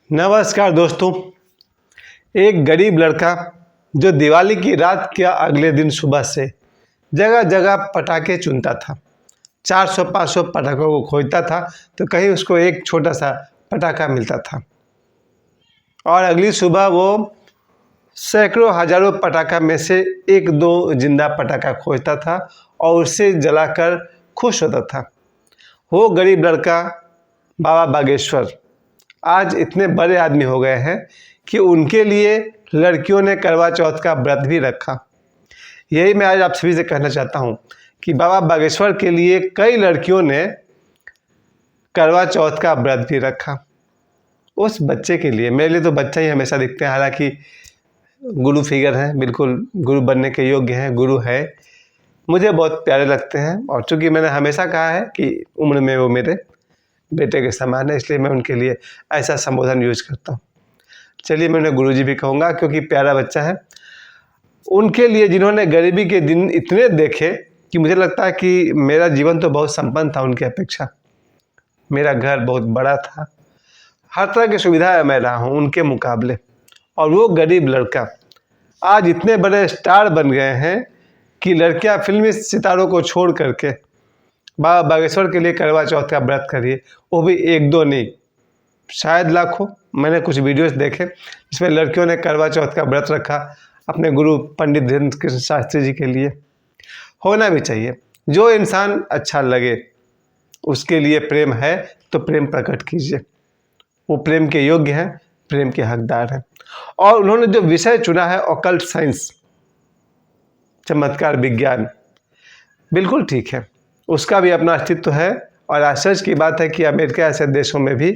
नमस्कार दोस्तों। एक गरीब लड़का जो दिवाली की रात क्या अगले दिन सुबह से जगह जगह पटाखे चुनता था। 400-500 पटाखों को खोजता था तो कहीं उसको एक छोटा सा पटाखा मिलता था और अगली सुबह वो सैकड़ों हजारों पटाखा में से एक दो जिंदा पटाखा खोजता था और उसे जलाकर खुश होता था। वो गरीब लड़का बाबा बागेश्वर आज इतने बड़े आदमी हो गए हैं कि उनके लिए लड़कियों ने करवा चौथ का व्रत भी रखा। यही मैं आज आप सभी से कहना चाहता हूँ कि बाबा बागेश्वर के लिए कई लड़कियों ने करवा चौथ का व्रत भी रखा। उस बच्चे के लिए, मेरे लिए तो बच्चा ही हमेशा दिखते हैं, हालांकि गुरु फिगर हैं, बिल्कुल गुरु बनने के योग्य हैं, गुरु है, मुझे बहुत प्यारे लगते हैं। और चूँकि मैंने हमेशा कहा है कि उम्र में वो मेरे बेटे के समान है, इसलिए मैं उनके लिए ऐसा संबोधन यूज करता हूँ। चलिए, मैं उन्हें गुरुजी भी कहूँगा क्योंकि प्यारा बच्चा है। उनके लिए जिन्होंने गरीबी के दिन इतने देखे कि मुझे लगता है कि मेरा जीवन तो बहुत संपन्न था उनकी अपेक्षा। मेरा घर बहुत बड़ा था, हर तरह की सुविधा मैं रहा हूँ उनके मुकाबले। और वो गरीब लड़का आज इतने बड़े स्टार बन गए हैं कि लड़कियाँ फिल्मी सितारों को छोड़ करके बाबा बागेश्वर के लिए करवा चौथ का व्रत करिए, वो भी एक दो नहीं, शायद लाखों। मैंने कुछ वीडियोस देखे जिसमें लड़कियों ने करवा चौथ का व्रत रखा अपने गुरु पंडित धीरेन्द्र कृष्ण शास्त्री जी के लिए। होना भी चाहिए, जो इंसान अच्छा लगे उसके लिए प्रेम है तो प्रेम प्रकट कीजिए। वो प्रेम के योग्य हैं, प्रेम के हकदार हैं। और उन्होंने जो विषय चुना है ऑकल्ट साइंस, चमत्कार विज्ञान, बिल्कुल ठीक है, उसका भी अपना अस्तित्व है। और आश्चर्य की बात है कि अमेरिका ऐसे देशों में भी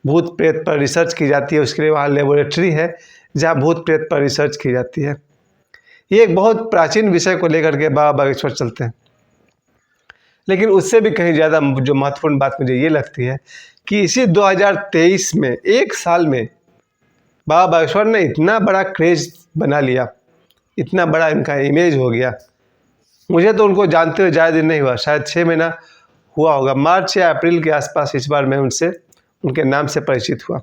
भूत प्रेत पर रिसर्च की जाती है, उसके लिए वहाँ लेबोरेटरी है जहाँ भूत प्रेत पर रिसर्च की जाती है। ये एक बहुत प्राचीन विषय को लेकर के बाबा बागेश्वर चलते हैं। लेकिन उससे भी कहीं ज़्यादा जो महत्वपूर्ण बात मुझे ये लगती है कि इसी 2023 में, एक साल में, बाबा बागेश्वर ने इतना बड़ा क्रेज बना लिया, इतना बड़ा इनका इमेज हो गया। मुझे तो उनको जानते हुए ज़्यादा दिन नहीं हुआ, शायद 6 महीना हुआ होगा। मार्च या अप्रैल के आसपास इस बार मैं उनके नाम से परिचित हुआ।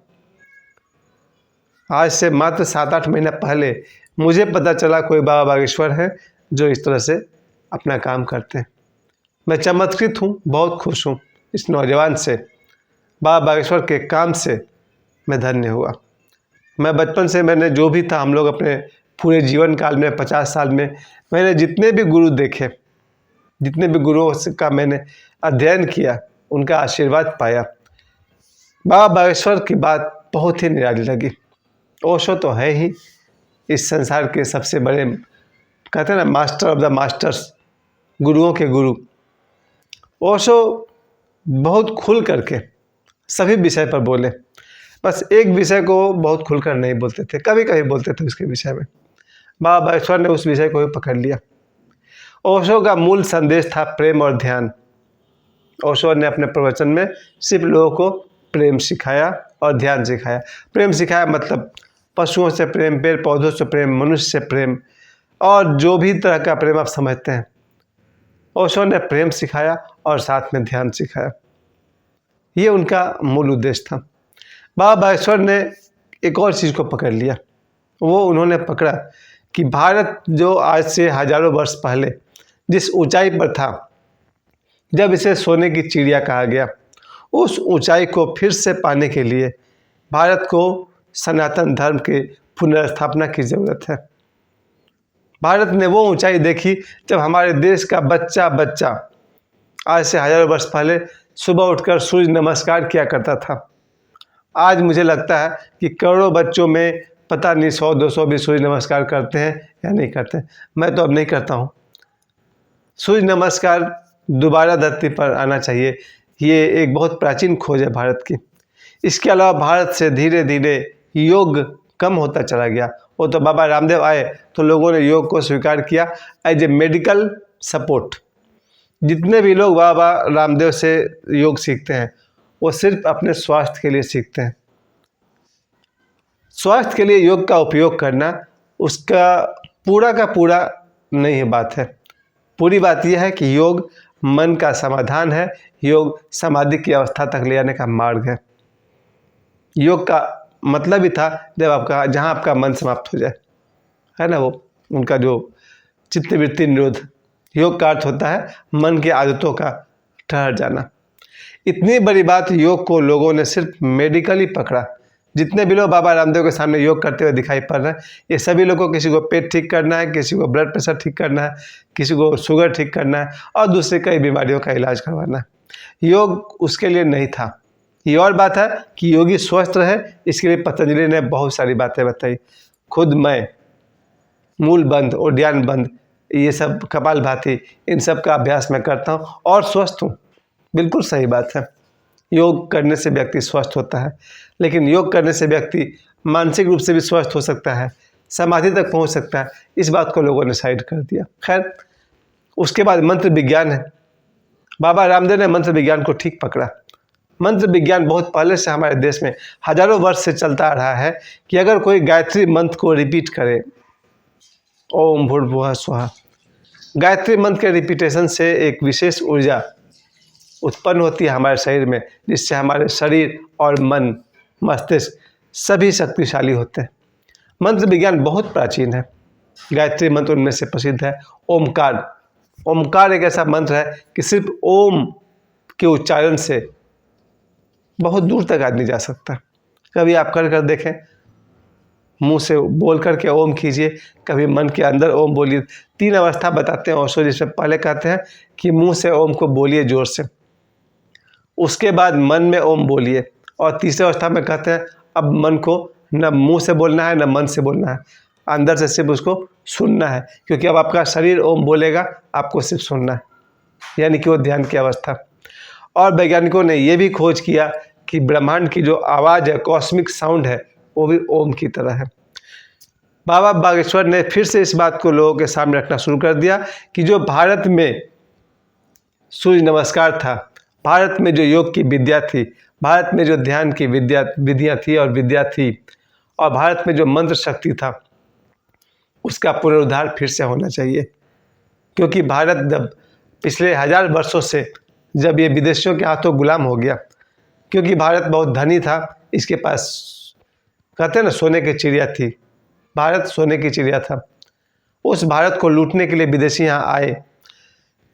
आज से मात्र 7-8 महीना पहले मुझे पता चला कोई बाबा बागेश्वर है जो इस तरह से अपना काम करते हैं। मैं चमत्कृत हूँ, बहुत खुश हूँ इस नौजवान से, बाबा बागेश्वर के काम से मैं धन्य हुआ। मैं बचपन से, मैंने जो भी था, हम लोग अपने पूरे जीवन काल में 50 साल में मैंने जितने भी गुरु देखे, जितने भी गुरुओं का मैंने अध्ययन किया, उनका आशीर्वाद पाया। बाबा बागेश्वर की बात बहुत ही निराली लगी। ओशो तो है ही इस संसार के सबसे बड़े, कहते हैं ना, मास्टर ऑफ द मास्टर्स, गुरुओं के गुरु। ओशो बहुत खुल करके सभी विषय पर बोले, बस एक विषय को बहुत खुलकर नहीं बोलते थे, कभी कभी बोलते थे उसके विषय में। बाबा बागेश्वर ने उस विषय को भी पकड़ लिया। ओशो का मूल संदेश था प्रेम और ध्यान। ओशो ने अपने प्रवचन में सिर्फ लोगों को प्रेम सिखाया और ध्यान सिखाया। प्रेम सिखाया मतलब पशुओं से प्रेम, पेड़ पौधों से प्रेम, मनुष्य से प्रेम, और जो भी तरह का प्रेम आप समझते हैं, ओशो ने प्रेम सिखाया और साथ में ध्यान सिखाया। ये उनका मूल उद्देश्य था। बाबा बागेश्वर ने एक और चीज़ को पकड़ लिया। वो उन्होंने पकड़ा कि भारत जो आज से हजारों वर्ष पहले जिस ऊंचाई पर था, जब इसे सोने की चिड़िया कहा गया, उस ऊंचाई को फिर से पाने के लिए भारत को सनातन धर्म के पुनर्स्थापना की ज़रूरत है। भारत ने वो ऊंचाई देखी जब हमारे देश का बच्चा बच्चा आज से हजारों वर्ष पहले सुबह उठकर सूर्य नमस्कार किया करता था। आज मुझे लगता है कि करोड़ों बच्चों में पता नहीं 100-200 भी सूर्य नमस्कार करते हैं या नहीं करते। मैं तो अब नहीं करता हूँ। सूर्य नमस्कार दोबारा धरती पर आना चाहिए। ये एक बहुत प्राचीन खोज है भारत की। इसके अलावा भारत से धीरे धीरे योग कम होता चला गया। वो तो बाबा रामदेव आए तो लोगों ने योग को स्वीकार किया एज ए मेडिकल सपोर्ट। जितने भी लोग बाबा रामदेव से योग सीखते हैं वो सिर्फ अपने स्वास्थ्य के लिए सीखते हैं। स्वास्थ्य के लिए योग का उपयोग करना उसका पूरा का पूरा नहीं है बात है। पूरी बात यह है कि योग मन का समाधान है, योग समाधि की अवस्था तक ले जाने का मार्ग है। योग का मतलब ही था जब आपका जहाँ आपका मन समाप्त हो जाए, है ना। वो उनका जो चित्तवृत्ति निरोध, योग का अर्थ होता है मन की आदतों का ठहर जाना। इतनी बड़ी बात योग को लोगों ने सिर्फ मेडिकली पकड़ा। जितने भी लोग बाबा रामदेव के सामने योग करते हुए दिखाई पड़ रहे हैं, ये सभी लोगों को किसी को पेट ठीक करना है, किसी को ब्लड प्रेशर ठीक करना है, किसी को शुगर ठीक करना है और दूसरी कई बीमारियों का इलाज करवाना है। योग उसके लिए नहीं था। ये और बात है कि योगी स्वस्थ रहे, इसके लिए पतंजलि ने बहुत सारी बातें बताई। खुद मैं मूल बंध, उद्यान बंध, ये सब कपालभाति, इन सब का अभ्यास मैं करता हूँ और स्वस्थ हूँ। बिल्कुल सही बात है। योग करने से व्यक्ति स्वस्थ होता है, लेकिन योग करने से व्यक्ति मानसिक रूप से भी स्वस्थ हो सकता है, समाधि तक पहुँच सकता है। इस बात को लोगों ने साइड कर दिया। खैर, उसके बाद मंत्र विज्ञान है। बाबा रामदेव ने मंत्र विज्ञान को ठीक पकड़ा। मंत्र विज्ञान बहुत पहले से हमारे देश में हजारों वर्ष से चलता आ रहा है कि अगर कोई गायत्री मंत्र को रिपीट करे, ओम भूर्भुवः स्वः, गायत्री मंत्र के रिपीटेशन से एक विशेष ऊर्जा उत्पन्न होती है हमारे शरीर में, जिससे हमारे शरीर और मन, मस्तिष्क सभी शक्तिशाली होते हैं। मंत्र विज्ञान बहुत प्राचीन है। गायत्री मंत्र उनमें से प्रसिद्ध है। ओमकार, ओमकार एक ऐसा मंत्र है कि सिर्फ ओम के उच्चारण से बहुत दूर तक आदमी जा सकता है। कभी आप कर देखें, मुंह से बोल करके ओम कीजिए, कभी मन के अंदर ओम बोलिए। 3 अवस्था बताते हैं ओशो, जिसमें पहले कहते हैं कि मुंह से ओम को बोलिए जोर से, उसके बाद मन में ओम बोलिए, और तीसरी अवस्था में कहते हैं अब मन को न मुंह से बोलना है न मन से बोलना है, अंदर से सिर्फ उसको सुनना है, क्योंकि अब आपका शरीर ओम बोलेगा, आपको सिर्फ सुनना है, यानी कि वो ध्यान की अवस्था। और वैज्ञानिकों ने ये भी खोज किया कि ब्रह्मांड की जो आवाज़ है, कॉस्मिक साउंड है, वो भी ओम की तरह है। बाबा बागेश्वर ने फिर से इस बात को लोगों के सामने रखना शुरू कर दिया कि जो भारत में सूर्य नमस्कार था, भारत में जो योग की विद्या थी, भारत में जो ध्यान की विधियाँ थी और विद्या थी, और भारत में जो मंत्र शक्ति था, उसका पुनरुद्धार फिर से होना चाहिए। क्योंकि भारत जब पिछले 1000 वर्षों से जब ये विदेशियों के हाथों गुलाम हो गया, क्योंकि भारत बहुत धनी था, इसके पास कहते हैं ना सोने की चिड़िया थी, भारत सोने की चिड़िया था। उस भारत को लूटने के लिए विदेशी यहाँ आए।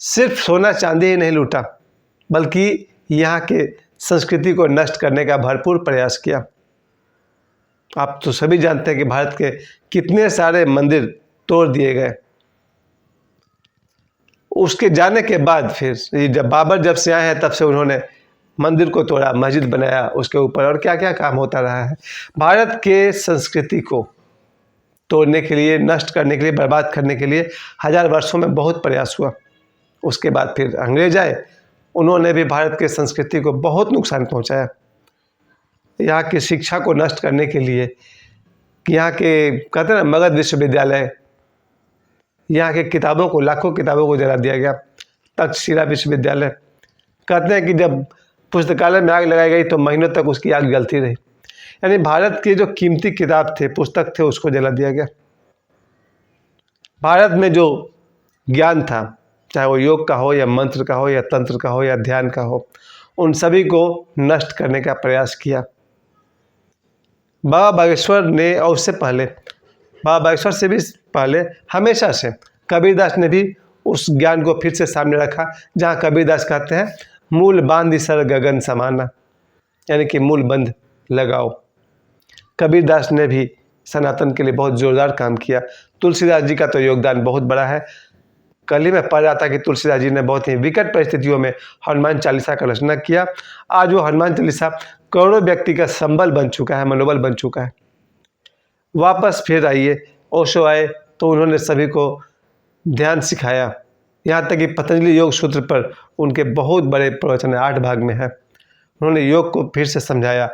सिर्फ सोना चांदी ही नहीं लूटा, बल्कि यहाँ के संस्कृति को नष्ट करने का भरपूर प्रयास किया। आप तो सभी जानते हैं कि भारत के कितने सारे मंदिर तोड़ दिए गए। उसके जाने के बाद फिर जब बाबर जब से आए हैं, तब से उन्होंने मंदिर को तोड़ा, मस्जिद बनाया उसके ऊपर, और क्या क्या काम होता रहा है। भारत के संस्कृति को तोड़ने के लिए, नष्ट करने के लिए, बर्बाद करने के लिए 1000 वर्षों में बहुत प्रयास हुआ। उसके बाद फिर अंग्रेज आए, उन्होंने भी भारत के संस्कृति को बहुत नुकसान पहुंचाया। यहाँ की शिक्षा को नष्ट करने के लिए, यहाँ के कहते हैं ना मगध विश्वविद्यालय, यहाँ के किताबों को, लाखों किताबों को जला दिया गया। तक्षशिला विश्वविद्यालय, कहते हैं कि जब पुस्तकालय में आग लगाई गई तो महीनों तक उसकी आग जलती रही। यानी भारत के जो कीमती किताब थे, पुस्तक थे, उसको जला दिया गया। भारत में जो ज्ञान था, चाहे वो योग का हो या मंत्र का हो या तंत्र का हो या ध्यान का हो, उन सभी को नष्ट करने का प्रयास किया। बाबा बागेश्वर ने, और उससे पहले, बाबा बागेश्वर से भी पहले हमेशा से कबीरदास ने भी उस ज्ञान को फिर से सामने रखा, जहाँ कबीरदास कहते हैं मूल बांध सर गगन समाना, यानी कि मूल बंध लगाओ। कबीरदास ने भी सनातन के लिए बहुत जोरदार काम किया। तुलसीदास जी का तो योगदान बहुत बड़ा है। कल ही मैं पढ़ रहा था कि तुलसीदास जी ने बहुत ही विकट परिस्थितियों में हनुमान चालीसा का रचना किया। आज वो हनुमान चालीसा करोड़ों व्यक्ति का संबल बन चुका है, मनोबल बन चुका है। वापस फिर आइए, ओशो आए तो उन्होंने सभी को ध्यान सिखाया, यहाँ तक कि पतंजलि योग सूत्र पर उनके बहुत बड़े प्रवचन 8 भाग में है। उन्होंने योग को फिर से समझाया,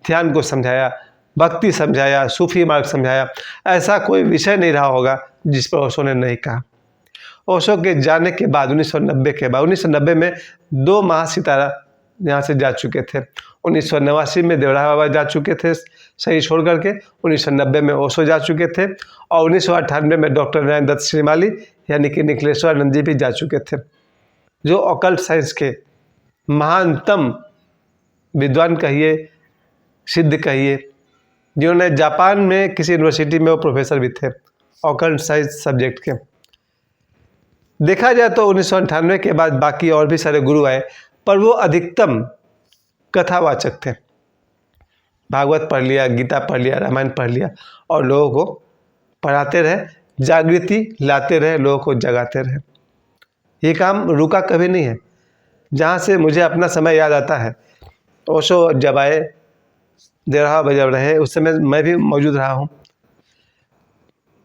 ध्यान को समझाया, भक्ति समझाया, सूफी मार्ग समझाया। ऐसा कोई विषय नहीं रहा होगा जिस पर ओशो ने नहीं कहा। ओशो के जाने के बाद 1990 के बाद, 1990 में 2 महासितारा यहाँ से जा चुके थे। 1989 में देवरा बाबा जा चुके थे सही छोड़ करके, 1990 में ओशो जा चुके थे, और 1998 में डॉक्टर नारायण दत्त श्रीमाली यानी कि निखिलेश्वरानंद जी भी जा चुके थे, जो ऑकल्ट साइंस के महानतम विद्वान कहिए, सिद्ध कहिए, जिन्होंने जापान में किसी यूनिवर्सिटी में वो प्रोफेसर भी थे ऑकल्ट साइंस सब्जेक्ट के। देखा जाए तो 1998 के बाद बाकी और भी सारे गुरु आए, पर वो अधिकतम कथावाचक थे। भागवत पढ़ लिया, गीता पढ़ लिया, रामायण पढ़ लिया और लोगों को पढ़ाते रहे, जागृति लाते रहे, लोगों को जगाते रहे। ये काम रुका कभी नहीं है। जहाँ से मुझे अपना समय याद आता है, ओशो जब आए, देरहा बजब रहे, उस समय मैं भी मौजूद रहा हूँ।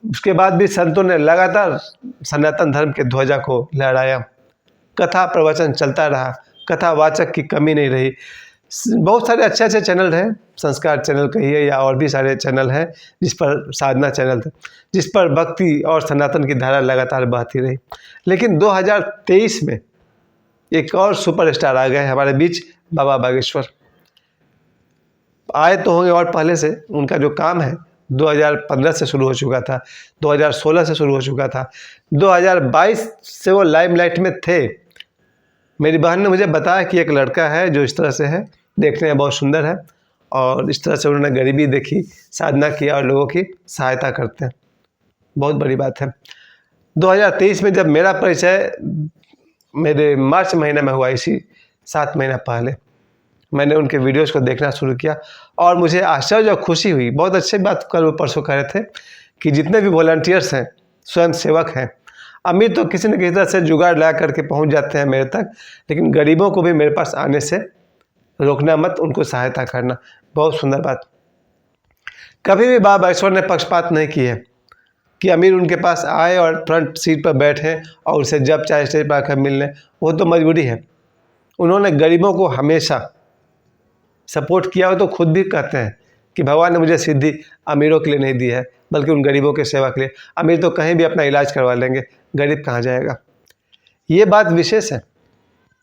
उसके बाद भी संतों ने लगातार सनातन धर्म के ध्वजा को लहराया। कथा प्रवचन चलता रहा, कथावाचक की कमी नहीं रही। बहुत सारे अच्छे अच्छे चैनल हैं, संस्कार चैनल कहिए या और भी सारे चैनल हैं, जिस पर साधना चैनल थे, जिस पर भक्ति और सनातन की धारा लगातार बहती रही। लेकिन 2023 में एक और सुपरस्टार आ गए हमारे बीच, बाबा बागेश्वर। आए तो होंगे और पहले से, उनका जो काम है 2015 से शुरू हो चुका था, 2016 से शुरू हो चुका था, 2022 से वो लाइमलाइट में थे। मेरी बहन ने मुझे बताया कि एक लड़का है जो इस तरह से है, देखने में बहुत सुंदर है और इस तरह से उन्होंने गरीबी देखी, साधना किया और लोगों की सहायता करते हैं। बहुत बड़ी बात है। 2023 में जब मेरा परिचय मेरे मार्च महीने में हुआ, इसी 7 महीना पहले मैंने उनके वीडियोस को देखना शुरू किया और मुझे आश्चर्य और खुशी हुई। बहुत अच्छी बात कल वो परसों कह रहे थे कि जितने भी वॉलंटियर्स हैं, स्वयं सेवक हैं, अमीर तो किसी न किसी तरह से जुगाड़ लगा करके पहुंच जाते हैं मेरे तक, लेकिन गरीबों को भी मेरे पास आने से रोकना मत, उनको सहायता करना। बहुत सुंदर बात। कभी भी बाबा बागेश्वर ने पक्षपात नहीं की है कि अमीर उनके पास आए और फ्रंट सीट पर बैठे और उसे जब चाहे स्टेज पर आकर मिल लें, वो तो मजबूरी है। उन्होंने गरीबों को हमेशा सपोर्ट किया हो, तो खुद भी कहते हैं कि भगवान ने मुझे सिद्धि अमीरों के लिए नहीं दी है, बल्कि उन गरीबों के सेवा के लिए। अमीर तो कहीं भी अपना इलाज करवा लेंगे, गरीब कहाँ जाएगा। ये बात विशेष है,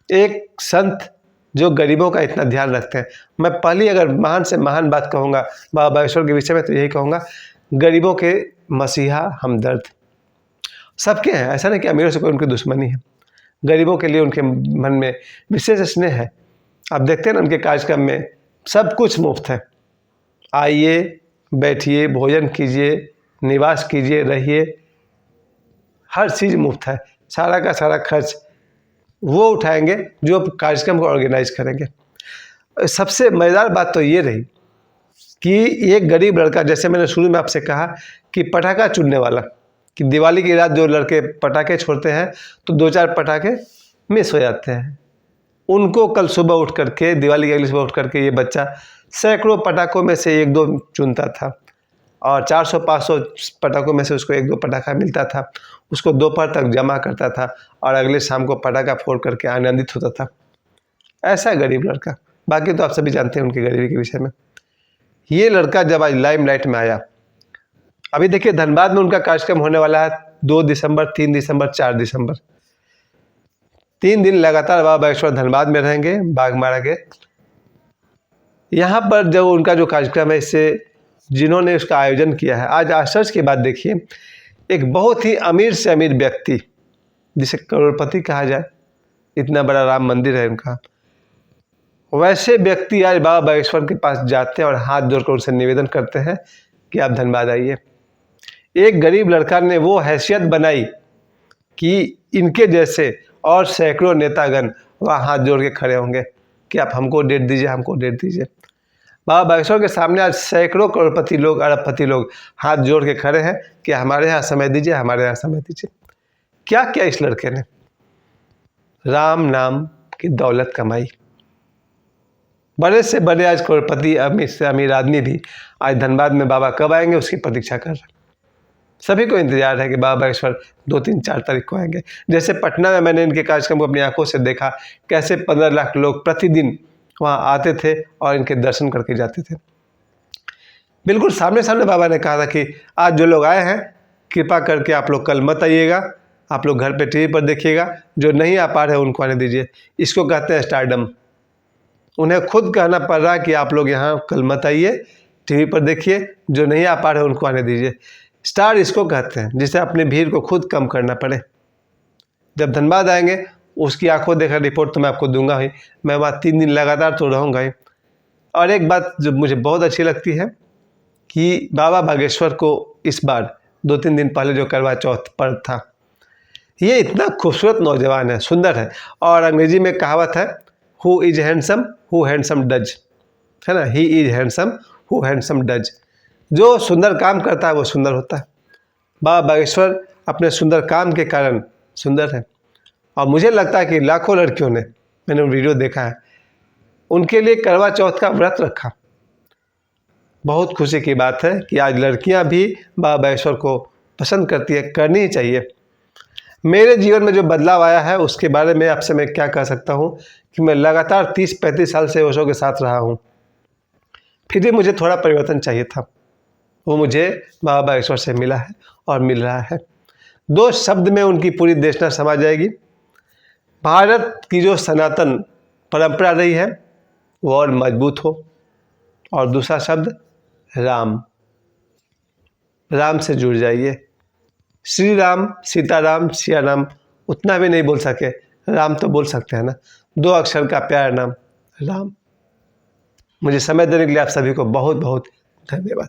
एक संत जो गरीबों का इतना ध्यान रखते हैं। मैं पहली अगर महान से महान बात कहूँगा बाबा बागेश्वर के विषय में, तो यही कहूँगा, गरीबों के मसीहा हमदर्द। सबके हैं, ऐसा नहीं कि अमीरों से कोई उनकी दुश्मनी है। गरीबों के लिए उनके मन में विशेष स्नेह है। आप देखते हैं ना उनके कार्यक्रम में सब कुछ मुफ्त है। आइए, बैठिए, भोजन कीजिए, निवास कीजिए, रहिए, हर चीज़ मुफ्त है। सारा का सारा खर्च वो उठाएंगे जो कार्यक्रम को ऑर्गेनाइज करेंगे। सबसे मज़ेदार बात तो ये रही कि एक गरीब लड़का, जैसे मैंने शुरू में आपसे कहा कि पटाखा चुनने वाला, कि दिवाली की रात जो लड़के पटाखे छोड़ते हैं तो 2-4 पटाखे मिस हो जाते हैं, उनको कल सुबह उठ करके, दिवाली की अगली सुबह उठ करके, ये बच्चा सैकड़ों पटाखों में से 1-2 चुनता था और 400-500 पटाखों में से उसको 1-2 पटाखा मिलता था। उसको दोपहर तक जमा करता था और अगले शाम को पटाखा फोड़ करके आनंदित होता था। ऐसा गरीब लड़का। बाकी तो आप सभी जानते हैं उनकी गरीबी के विषय में। ये लड़का जब आज लाइमलाइट में आया, अभी देखिए धनबाद में उनका कार्यक्रम होने वाला है 2 दिसंबर, 3 दिसंबर, 4 दिसंबर। 3 दिन लगातार बाबा बागेश्वर धनबाद में रहेंगे, बाघमारा के। यहाँ पर जब उनका जो कार्यक्रम है, इससे जिन्होंने उसका आयोजन किया है, आज आश्चर्य की बात देखिए, एक बहुत ही अमीर से अमीर व्यक्ति, जिसे करोड़पति कहा जाए, इतना बड़ा राम मंदिर है उनका, वैसे व्यक्ति आज बाबा बागेश्वर के पास जाते हैं और हाथ जोड़कर उनसे निवेदन करते हैं कि आप धनबाद आइए। एक गरीब लड़का ने वो हैसियत बनाई कि इनके जैसे और सैकड़ों नेतागण वहाँ हाथ जोड़ के खड़े होंगे कि आप हमको डेट दीजिए, हमको डेट दीजिए। बाबा बागेश्वर के सामने आज सैकड़ों करोड़पति लोग, अरबपति लोग हाथ जोड़ के खड़े हैं कि हमारे यहाँ समय दीजिए, हमारे यहाँ समय दीजिए। क्या किया इस लड़के ने? राम नाम की दौलत कमाई। बड़े से बड़े आज करोड़पति, अमीर से अमीर आदमी भी आज धनबाद में बाबा कब आएंगे उसकी प्रतीक्षा कर रहे हैं। सभी को इंतजार है कि बाबा बागेश्वर 2, 3, 4 तारीख को आएंगे। जैसे पटना में मैंने इनके कार्यक्रम को अपनी आंखों से देखा, कैसे 15 लाख लोग प्रतिदिन वहाँ आते थे और इनके दर्शन करके जाते थे। बिल्कुल सामने सामने बाबा ने कहा था कि आज जो लोग आए हैं, कृपा करके आप लोग कल मत आइएगा, आप लोग घर पे टीवी पर देखिएगा, जो नहीं आ पा रहे उनको आने दीजिए। इसको कहते हैं स्टारडम। उन्हें खुद कहना पड़ रहा है कि आप लोग यहाँ कल मत आइए, टीवी पर देखिए, जो नहीं आ पा रहे उनको आने दीजिए। स्टार इसको कहते हैं जिसे अपनी भीड़ को खुद कम करना पड़े। जब धनबाद आएंगे उसकी आंखों देखा रिपोर्ट तो मैं आपको दूंगा ही। मैं वहाँ 3 दिन लगातार तो रहूँगा ही। और एक बात जो मुझे बहुत अच्छी लगती है कि बाबा बागेश्वर को इस बार 2-3 दिन पहले जो करवा चौथ पर्व था, ये इतना खूबसूरत नौजवान है, सुंदर है। और अंग्रेजी में कहावत है, who is handsome who handsome does, है ना, he is handsome who handsome does. जो सुंदर काम करता है वो सुंदर होता है। बाबा बागेश्वर अपने सुंदर काम के कारण सुंदर है। और मुझे लगता है कि लाखों लड़कियों ने, मैंने वीडियो देखा है, उनके लिए करवा चौथ का व्रत रखा। बहुत खुशी की बात है कि आज लड़कियां भी बाबा बागेश्वर को पसंद करती है, करनी ही चाहिए। मेरे जीवन में जो बदलाव आया है उसके बारे में आपसे मैं क्या कह सकता हूँ कि मैं लगातार 30-35 साल से ओशो के साथ रहा हूँ, फिर भी मुझे थोड़ा परिवर्तन चाहिए था। वो मुझे बाबा बागेश्वर से मिला है और मिल रहा है। 2 शब्द में उनकी पूरी देशना समा जाएगी। भारत की जो सनातन परंपरा रही है वो और मजबूत हो, और दूसरा शब्द राम, राम से जुड़ जाइए। श्री राम, सीताराम, सिया राम उतना भी नहीं बोल सके, राम तो बोल सकते हैं ना, 2 अक्षर का प्यारा नाम राम। मुझे समय देने के लिए आप सभी को बहुत बहुत धन्यवाद।